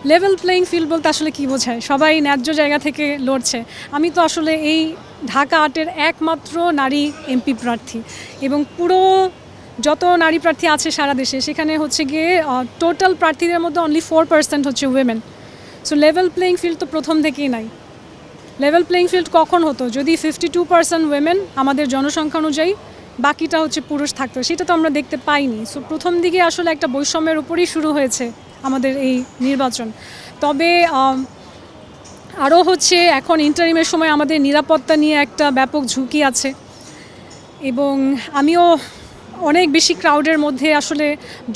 Level playing field বলতে আসলে কী বোঝায়? সবাই ন্যায্য জায়গা থেকে লড়ছে। আমি তো আসলে এই ঢাকা ৮-এর একমাত্র নারী এমপি প্রার্থী এবং পুরো যত নারী প্রার্থী আছে সারা দেশে সেখানে হচ্ছে গিয়ে টোটাল প্রার্থীদের মধ্যে অনলি 4% হচ্ছে women. So level playing field তো প্রথম থেকেই নাই। লেভেল প্লেইং ফিল্ড কখন হতো? যদি 52% উইমেন আমাদের জনসংখ্যা অনুযায়ী, বাকিটা হচ্ছে পুরুষ থাকতো, সেটা তো আমরা দেখতে পাইনি। সো প্রথম দিকে আসলে একটা বৈষম্যের উপরই শুরু হয়েছে আমাদের এই নির্বাচন। তবে আরও হচ্ছে এখন ইন্টারিমের সময় আমাদের নিরাপত্তা নিয়ে একটা ব্যাপক ঝুঁকি আছে এবং আমিও অনেক বেশি ক্রাউডের মধ্যে আসলে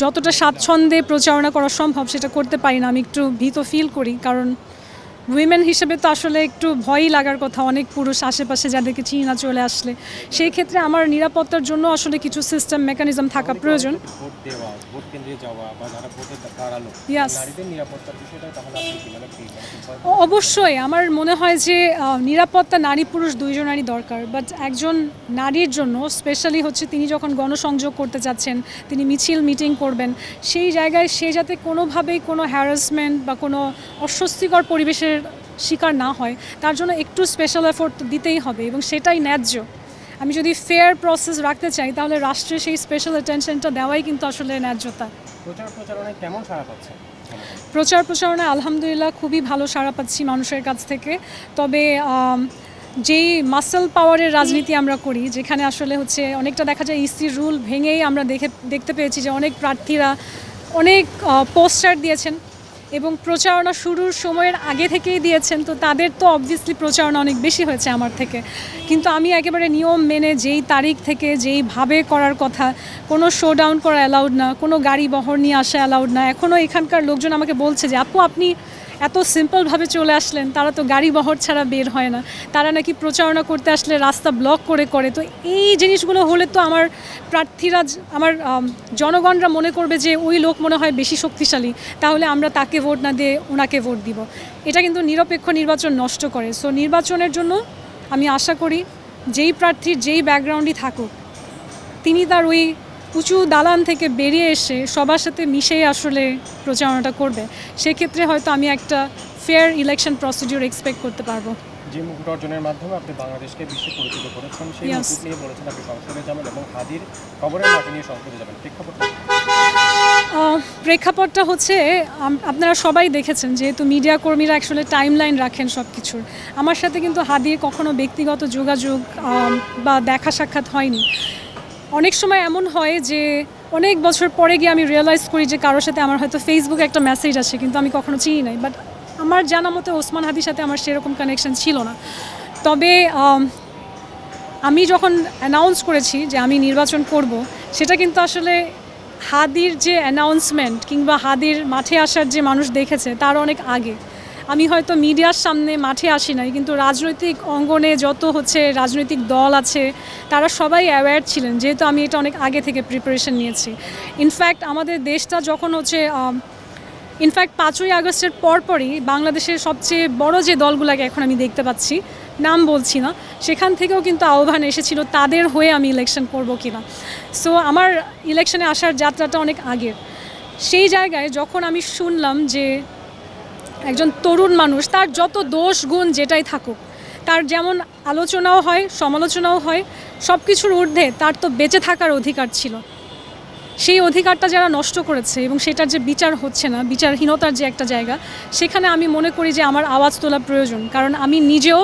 যতটা স্বাচ্ছন্দ্যে প্রচারণা করা সম্ভব সেটা করতে পারি না। আমি একটু ভীত ফিল করি, কারণ উইমেন হিসেবে তো আসলে একটু ভয়ই লাগার কথা, অনেক পুরুষ আশেপাশে যাদেরকে চিনি না চলে আসলে। সেই ক্ষেত্রে আমার নিরাপত্তার জন্য আসলে কিছু সিস্টেম মেকানিজম থাকা প্রয়োজন। অবশ্যই আমার মনে হয় যে নিরাপত্তা নারী পুরুষ দুইজনেরই দরকার, বাট একজন নারীর জন্য স্পেশালি হচ্ছে তিনি যখন গণসংযোগ করতে যাচ্ছেন, তিনি মিছিল মিটিং করবেন, সেই জায়গায় সে যাতে কোনোভাবেই কোনো হ্যারাসমেন্ট বা কোনো অস্বস্তিকর পরিবেশের শিকার না হয়, তার জন্য একটু স্পেশাল এফোর্ট দিতেই হবে এবং সেটাই ন্যায্য। আমি যদি ফেয়ার প্রসেস রাখতে চাই তাহলে রাষ্ট্রে সেই স্পেশাল অ্যাটেনশনটা দেওয়াই কিন্তু আসলে ন্যায্যতা। প্রচারণায় কেমন সাড়া পাচ্ছে? প্রচারণায় আলহামদুলিল্লাহ খুবই ভালো সাড়া পাচ্ছি মানুষের কাছ থেকে। তবে যেই মাসল পাওয়ারের রাজনীতি আমরা করি, যেখানে আসলে হচ্ছে অনেকটা দেখা যায় ইসির রুল ভেঙেই আমরা দেখতে পেয়েছি যে অনেক প্রার্থীরা অনেক পোস্টার দিয়েছেন এবং প্রচারণা শুরুর সময়ের আগে থেকেই দিয়েছেন, তো তাদের তো অবভিয়াসলি প্রচারণা অনেক বেশি হয়েছে আমার থেকে। কিন্তু আমি একেবারে নিয়ম মেনে যেই তারিখ থেকে যেইভাবে করার কথা, কোনো শো ডাউন করা অ্যালাউড না, কোনো গাড়ি বহর নিয়ে আসা অ্যালাউড না। এখনও এখানকার লোকজন আমাকে বলছে যে আপনি এত সিম্পলভাবে চলে আসলেন, তারা তো গাড়ি বহর ছাড়া বের হয় না, তারা নাকি প্রচারণা করতে আসলে রাস্তা ব্লক করে। তো এই জিনিসগুলো হলে তো আমার প্রার্থীরা, আমার জনগণরা মনে করবে যে ওই লোক মনে হয় বেশি শক্তিশালী, তাহলে আমরা তাকে ভোট না দিয়ে ওনাকে ভোট দিব। এটা কিন্তু নিরপেক্ষ নির্বাচন নষ্ট করে। সো নির্বাচনের জন্য আমি আশা করি যেই প্রার্থীর যেই ব্যাকগ্রাউন্ডই থাকুক, তিনি তার ওই উঁচু দালান থেকে বেরিয়ে এসে সবার সাথে মিশেই আসলে প্রচারণাটা করবে। সেক্ষেত্রে হয়তো আমি একটা ফেয়ার ইলেকশন প্রসিডিউর এক্সপেক্ট করতে পারবো। যে মুকুট অর্জনের মাধ্যমে আপনি বাংলাদেশকে বিশ্বে পরিচিত করেছেন, সেই মুকুট নিয়ে বলেছেন আপনি সংসদে যাবেন এবং হাদির কবরের মাটি নিয়ে সংসদে যাবেন, প্রেক্ষাপটটা হচ্ছে আপনারা সবাই দেখেছেন, যেহেতু মিডিয়া কর্মীরা অ্যাকচুয়ালি টাইম লাইন রাখেন সব কিছুর। আমার সাথে কিন্তু হাদির কখনো ব্যক্তিগত যোগাযোগ বা দেখা সাক্ষাৎ হয়নি। অনেক সময় এমন হয় যে অনেক বছর পরে গিয়ে আমি রিয়েলাইজ করি যে কারোর সাথে আমার হয়তো ফেসবুকে একটা মেসেজ আছে, কিন্তু আমি কখনো চিনি নাই। বাট আমার জানা মতে ওসমান হাদির সাথে আমার সেরকম কানেকশন ছিল না। তবে আমি যখন অ্যানাউন্স করেছি যে আমি নির্বাচন করব, সেটা কিন্তু আসলে হাদির যে অ্যানাউন্সমেন্ট কিংবা হাদির মাঠে আসার যে মানুষ দেখেছে তার অনেক আগে। আমি হয়তো মিডিয়ার সামনে মাঠে আসি নাই, কিন্তু রাজনৈতিক অঙ্গনে যত হচ্ছে রাজনৈতিক দল আছে তারা সবাই অ্যাওয়্যার ছিলেন, যেহেতু আমি এটা অনেক আগে থেকে প্রিপারেশন নিয়েছি। ইনফ্যাক্ট আমাদের দেশটা যখন হচ্ছে 5ই আগস্টের পরপরই বাংলাদেশের সবচেয়ে বড় যে দলগুলোকে এখন আমি দেখতে পাচ্ছি, নাম বলছি না, সেখান থেকেও কিন্তু আহ্বান এসেছিল তাদের হয়ে আমি ইলেকশন করব কিনা। সো আমার ইলেকশনে আসার যাত্রাটা অনেক আগের। সেই জায়গায় যখন আমি শুনলাম যে একজন তরুণ মানুষ, তার যত দোষ গুণ যেটাই থাকুক, তার যেমন আলোচনাও হয় সমালোচনাও হয়, সব কিছুর ঊর্ধ্বে তার তো বেঁচে থাকার অধিকার ছিল। সেই অধিকারটা যারা নষ্ট করেছে এবং সেটার যে বিচার হচ্ছে না, বিচারহীনতার যে একটা জায়গা, সেখানে আমি মনে করি যে আমার আওয়াজ তোলা প্রয়োজন। কারণ আমি নিজেও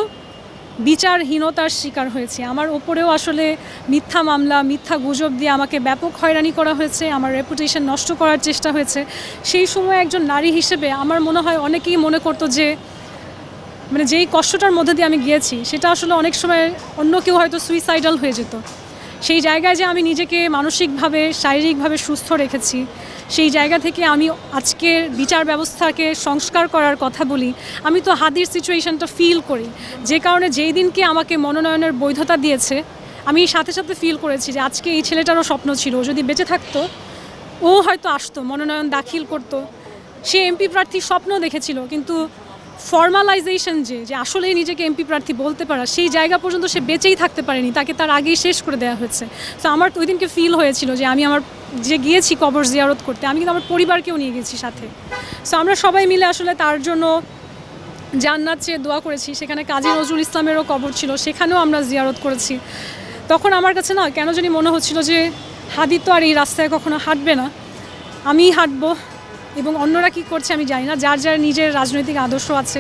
বিচারহীনতার শিকার হয়েছি। আমার ওপরেও আসলে মিথ্যা মামলা, মিথ্যা গুজব দিয়ে আমাকে ব্যাপক হয়রানি করা হয়েছে, আমার রেপুটেশন নষ্ট করার চেষ্টা হয়েছে। সেই সময় একজন নারী হিসেবে আমার মনে হয় অনেকেই মনে করতো যে মানে যেই কষ্টটার মধ্যে দিয়ে আমি গিয়েছি সেটা আসলে অনেক সময় অন্য কেউ হয়তো সুইসাইডাল হয়ে যেত। সেই জায়গায় যে আমি নিজেকে মানসিকভাবে শারীরিকভাবে সুস্থ রেখেছি, সেই জায়গা থেকে আমি আজকের বিচার ব্যবস্থাকে সংস্কার করার কথা বলি। আমি তো হাদির সিচুয়েশনটা ফিল করি, যে কারণে যেই দিনকে আমাকে মনোনয়নের বৈধতা দিয়েছে, আমি সাথে সাথে ফিল করেছি যে আজকে এই ছেলেটারও স্বপ্ন ছিল, যদি বেঁচে থাকতো ও হয়তো আসতো, মনোনয়ন দাখিল করতো। সে এমপি প্রার্থীর স্বপ্ন দেখেছিল, কিন্তু ফর্মালাইজেশন যে আসলেই নিজেকে এমপি প্রার্থী বলতে পারা, সেই জায়গা পর্যন্ত সে বেঁচেই থাকতে পারেনি, তাকে তার আগেই শেষ করে দেওয়া হয়েছে। তো আমার ওই দিনকে ফিল হয়েছিল যে আমি আমার যে গিয়েছি কবর জিয়ারত করতে, আমি কিন্তু আমার পরিবারকেও নিয়ে গেছি সাথে। সো আমরা সবাই মিলে আসলে তার জন্য জান্নাত চেয়ে দোয়া করেছি। সেখানে কাজী নজরুল ইসলামেরও কবর ছিল, সেখানেও আমরা জিয়ারত করেছি। তখন আমার কাছে না কেন জানি মনে হচ্ছিল যে হাদি তো আর এই রাস্তায় কখনো হাঁটবে না, আমিই হাঁটবো। এবং অন্যরা কী করছে আমি জানি না, যার যার নিজের রাজনৈতিক আদর্শ আছে,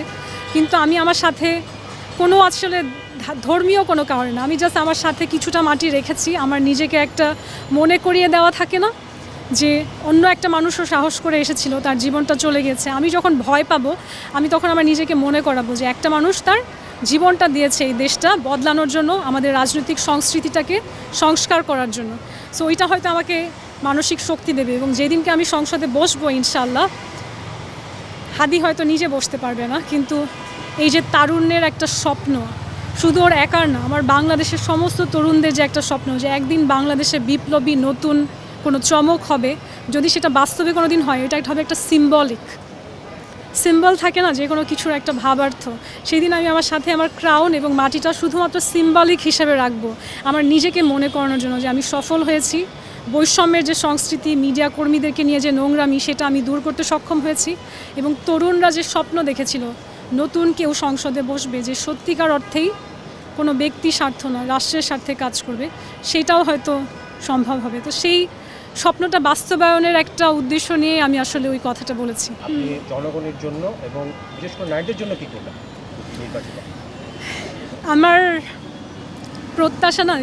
কিন্তু আমি আমার সাথে কোনো আসলে ধর্মীয় কোনো কারণে না, আমি জাস্ট আমার সাথে কিছুটা মাটি রেখেছি। আমার নিজেকে একটা মনে করিয়ে দেওয়া থাকে না যে অন্য একটা মানুষও সাহস করে এসেছিল, তার জীবনটা চলে গেছে। আমি যখন ভয় পাবো, আমি তখন আমার নিজেকে মনে করাবো যে একটা মানুষ তার জীবনটা দিয়েছে এই দেশটা বদলানোর জন্য, আমাদের রাজনৈতিক সংস্কৃতিটাকে সংস্কার করার জন্য। সো ওইটা হয়তো আমাকে মানসিক শক্তি দেবে। এবং যেদিনকে আমি সংসদে বসবো ইনশাআল্লাহ, হাদি হয়তো নিজে বসতে পারবে না, কিন্তু এই যে তারুণ্যের একটা স্বপ্ন, শুধু ওর একার না, আমার বাংলাদেশের সমস্ত তরুণদের যে একটা স্বপ্ন যে একদিন বাংলাদেশে বিপ্লবী নতুন কোনো চমক হবে, যদি সেটা বাস্তবে কোনো দিন হয়, এটা হবে একটা সিম্বল থাকে না যে কোনো কিছুর একটা ভাবার্থ। সেই দিন আমি আমার সাথে আমার ক্রাউন এবং মাটিটা শুধুমাত্র সিম্বলিক হিসেবে রাখবো, আমার নিজেকে মনে করানোর জন্য যে আমি সফল হয়েছি। বৈষম্যের যে সংস্কৃতি, মিডিয়া কর্মীদেরকে নিয়ে যে নোংরামি, সেটা আমি দূর করতে সক্ষম হয়েছি। এবং তরুণরা যে স্বপ্ন দেখেছিল নতুন কেউ সংসদে বসবে, যে সত্যিকার অর্থেই কোনো ব্যক্তি স্বার্থ না, রাষ্ট্রের স্বার্থে কাজ করবে, সেটাও হয়তো সম্ভব হবে। তো সেই স্বপ্নটা বাস্তবায়নের একটা উদ্দেশ্য নিয়ে আমি আসলে ওই কথাটা বলেছি। আপনি জনগণের জন্য এবং বিশেষ করে নারীদের জন্য কী করবেন নির্বাচিত? আমার প্রত্যাশা না,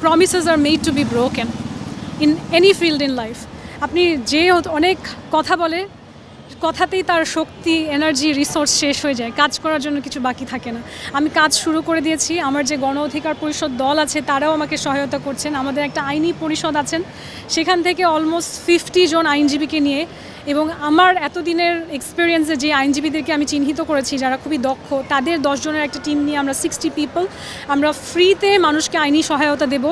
promises are made to be broken in any field in life. আপনি যে অনেক কথা বলে, কথাতেই তার শক্তি, এনার্জি, রিসোর্স শেষ হয়ে যায়, কাজ করার জন্য কিছু বাকি থাকে না। আমি কাজ শুরু করে দিয়েছি, আমার যে গণ অধিকার পরিষদ দল আছে তারাও আমাকে সহায়তা করছেন। আমাদের একটা আইনি পরিষদ আছেন, সেখান থেকে অলমোস্ট 50 জন আইনজীবীকে নিয়ে, এবং আমার এতদিনের এক্সপিরিয়েন্সে যে আইনজীবীদেরকে আমি চিহ্নিত করেছি যারা খুবই দক্ষ, তাদের 10 জনের একটা টিম নিয়ে আমরা 60 পিপল, আমরা ফ্রিতে মানুষকে আইনি সহায়তা দেব।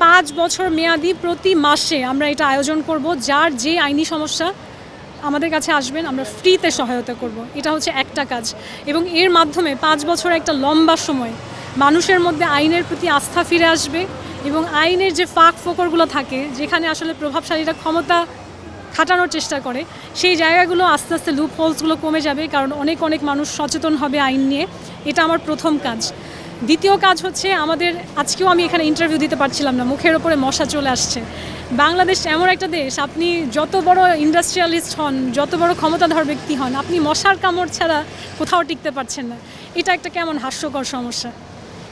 5 বছর মেয়াদি প্রতি মাসে আমরা এটা আয়োজন করব। যার যে আইনি সমস্যা আমাদের কাছে আসবেন, আমরা ফ্রিতে সহায়তা করব। এটা হচ্ছে একটা কাজ। এবং এর মাধ্যমে 5 বছর একটা লম্বা সময় মানুষের মধ্যে আইনের প্রতি আস্থা ফিরে আসবে। এবং আইনের যে ফাঁক ফোকরগুলো থাকে, যেখানে আসলে প্রভাবশালীরা ক্ষমতা খাটানোর চেষ্টা করে, সেই জায়গাগুলো আস্তে আস্তে লুপ হোলসগুলো কমে যাবে, কারণ অনেক মানুষ সচেতন হবে আইন নিয়ে। এটা আমার প্রথম কাজ। দ্বিতীয় কাজ হচ্ছে আমাদের, আজকেও আমি এখানে ইন্টারভিউ দিতে পারছিলাম না, মুখের ওপরে মশা চলে আসছে। বাংলাদেশ এমন একটা দেশ, আপনি যত বড় ইন্ডাস্ট্রিয়ালিস্ট হন, যত বড় ক্ষমতাধর ব্যক্তি হন, আপনি মশার কামড় ছাড়া কোথাও টিকতে পারছেন না। এটা একটা কেমন হাস্যকর সমস্যা,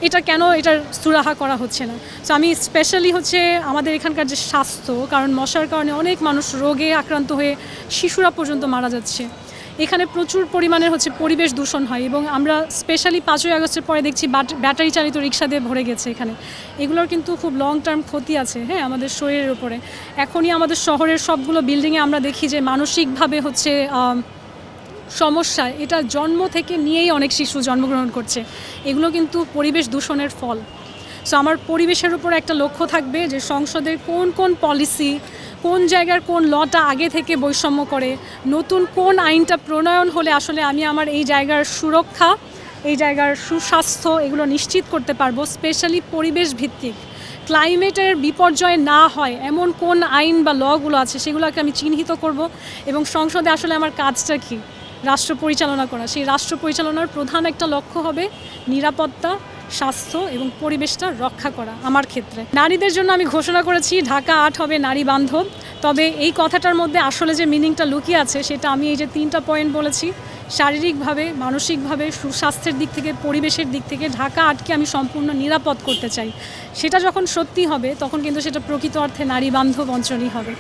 এটা কেন এটার সুরাহা করা হচ্ছে না? সো আমি স্পেশালি হচ্ছে আমাদের এখানকার যে স্বাস্থ্য, কারণ মশার কারণে অনেক মানুষ রোগে আক্রান্ত হয়ে শিশুরা পর্যন্ত মারা যাচ্ছে। এখানে প্রচুর পরিমাণের হচ্ছে পরিবেশ দূষণ হয়, এবং আমরা স্পেশালি 5ই আগস্টের পরে দেখছি ব্যাটারি চালিত রিক্সা দিয়ে ভরে গেছে এখানে। এগুলোর কিন্তু খুব লং টার্ম ক্ষতি আছে, হ্যাঁ, আমাদের শরীরের উপরে। এখনই আমাদের শহরের সবগুলো বিল্ডিংয়ে আমরা দেখি যে মানসিকভাবে হচ্ছে সমস্যা, এটা জন্ম থেকে নিয়েই অনেক শিশু জন্মগ্রহণ করছে। এগুলো কিন্তু পরিবেশ দূষণের ফল। সো আমার পরিবেশের উপর একটা লক্ষ্য থাকবে যে সংসদের কোন পলিসি, কোন জায়গার কোন লটা আগে থেকে বৈষম্য করে, নতুন কোন আইনটা প্রণয়ন হলে আসলে আমি আমার এই জায়গার সুরক্ষা, এই জায়গার সুস্বাস্থ্য এগুলো নিশ্চিত করতে পারবো। স্পেশালি পরিবেশ ভিত্তিক, ক্লাইমেটের বিপর্যয় না হয় এমন কোন আইন বা লগুলো আছে, সেগুলোকে আমি চিহ্নিত করব। এবং সংসদে আসলে আমার কাজটা কী, রাষ্ট্র পরিচালনা করা। সেই রাষ্ট্র পরিচালনার প্রধান একটা লক্ষ্য হবে নিরাপত্তা, স্বাস্থ্য এবং পরিবেশটা রক্ষা করা। আমার ক্ষেত্রে নারীদের জন্য আমি ঘোষণা করেছি ঢাকা 8 হবে নারী বান্ধব। তবে এই কথাটার মধ্যে আসলে যে মিনিংটা লুকিয়ে আছে, সেটা আমি এই যে 3টা পয়েন্ট বলেছি, শারীরিকভাবে, মানসিকভাবে, সুস্বাস্থ্যের দিক থেকে, পরিবেশের দিক থেকে ঢাকা 8কে আমি সম্পূর্ণ নিরাপদ করতে চাই। সেটা যখন সত্যি হবে, তখন কিন্তু সেটা প্রকৃত অর্থে নারী বান্ধব অঞ্চলই হবে।